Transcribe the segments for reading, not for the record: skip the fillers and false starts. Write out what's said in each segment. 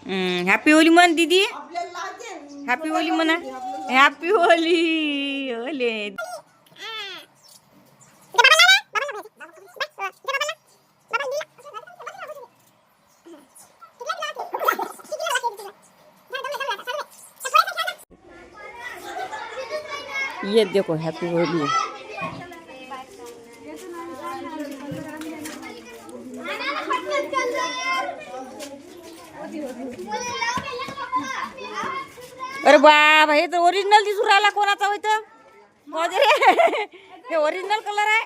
Happy Holy म्हण दीदी. Happy Holy म्हणा. हॅपी होली ओले. ये देखो हैप्पी होली. अरे बाबा हे तर ओरिजिनल दिसून राहिला. कोणाचा होतं हे ओरिजिनल कलर आहे.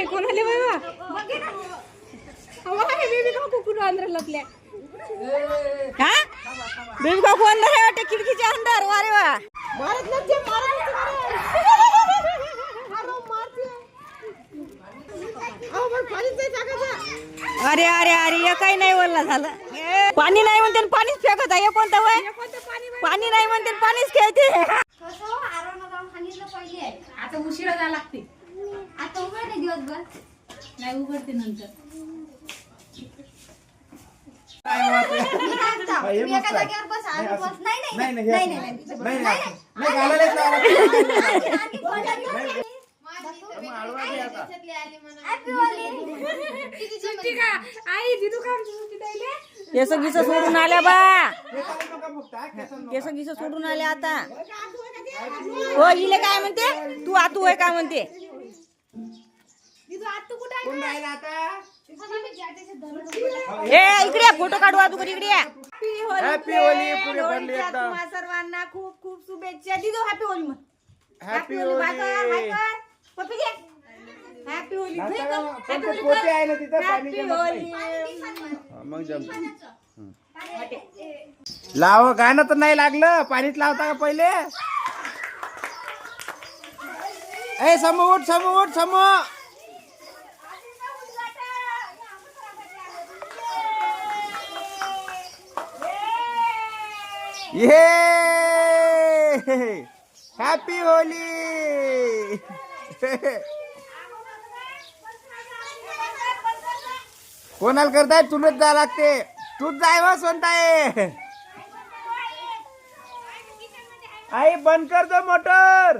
कोणाले बाबा हा बेबी काकू अंदर आहे वाटते खिडकीच्या अंदर. वारे वा अरे अरे अरे हे काही नाही बोलला झालं. पाणी नाही म्हणते पाणीच फेकत आहे. कोणतं वय पाणी नाही म्हणते पाणीच खेळते. आता उशिरा जा लागते. आता उघडते दिवसभर नाही उघडते नंतर. केस गिस सोडून आल्या बा. केस गिस सोडून आल्या आता. हो इले काय म्हणते तू आतू आहे काय म्हणते. ए इकडे फोटो काढू तू इकडे. हॅपी होली तुम्हा सर्वांना खूप खूप शुभेच्छा. दिदो हॅपी होली मग. हॅपी होली बाय कर पप्पी घे. Happy Holy. पोते आहे ना तिथं पाणी मग जमत. लाव गाणं तर नाही लागलं. पाणीच लावता का पहिले. ए समू उठ समू उठ समू. ये हॅपी होली. कोणाला करताय तुलाच जा लागते. तूच जाय व सोनताय. आई बंद कर दो मोटर.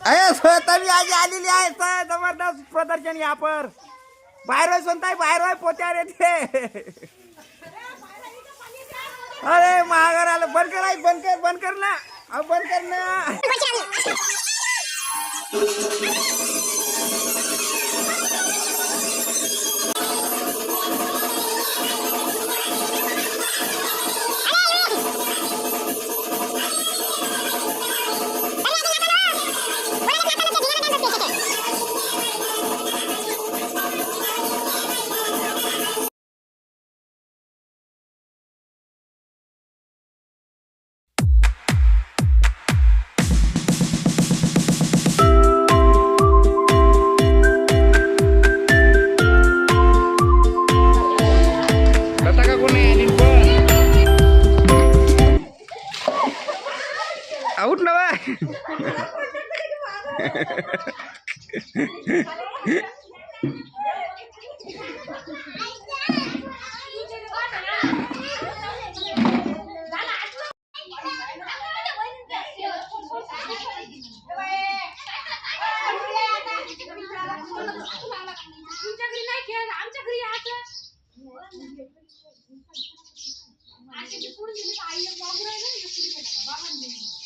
अरे स्वतः मी आज आलेली आहे. जबरदस्त प्रदर्शन यहाँ पर. बाहेर सोनताय बाहेर पोत्यावर येते. अरे महागर आलं. बंद कर आई बंद कर ना. अब बंद कर ना. आउट ना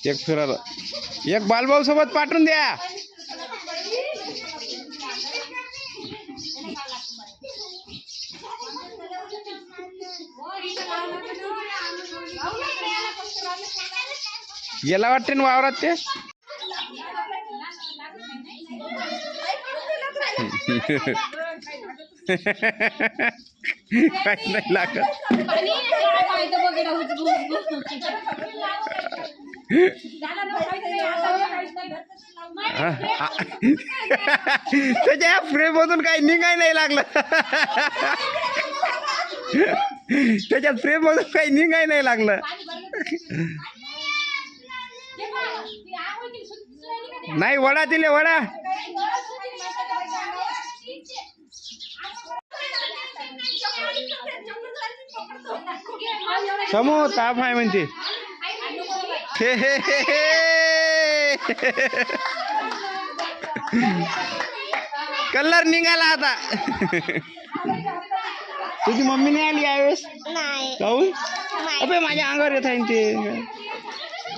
एक फिरायला एक बालभाऊ सोबत पाठवून द्या. गेला वाटते ना वावरात ते. काही नाही लागत. त्याच्या फ्रेम मधून काही निघाय नाही लागलं. त्याच्यात प्रेम मधून काही निघाय नाही लागलं. नाही वडा दिले वडा. समो ताप आहे म्हणते. हे हे हे हे. कलर निघाला आता. तुझी मम्मी नाही आली यावेळेस? नाही काहून? अबे माझ्या अंगावर येत आहे ते.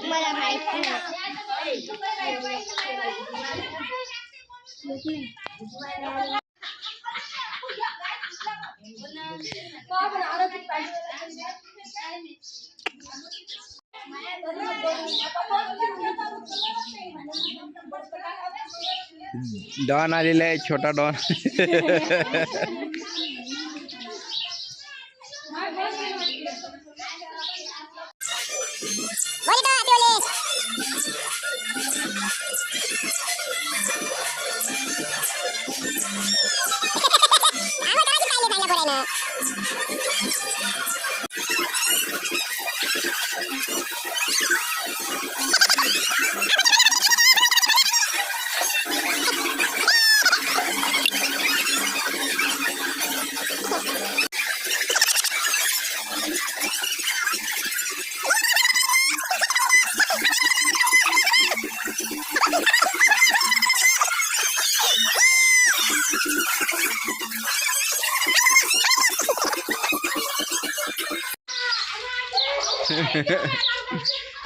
मला माहित नाही. डॉन आलेला आहे, छोटा डॉन.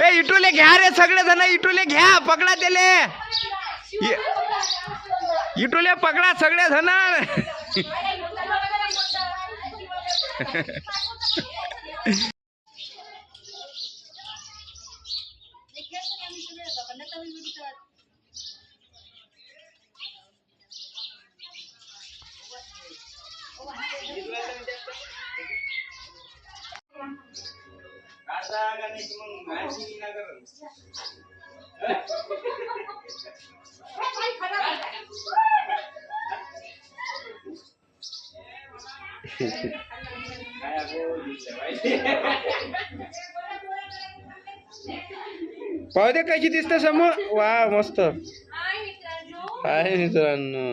ए इटूले घ्या रे सगळे जण. इटूले घ्या, पकडा त्याले. इटूले पकडा सगळे जण. पाहू दे कशी दिसते समोर. वा मस्त आहे मित्रांनो.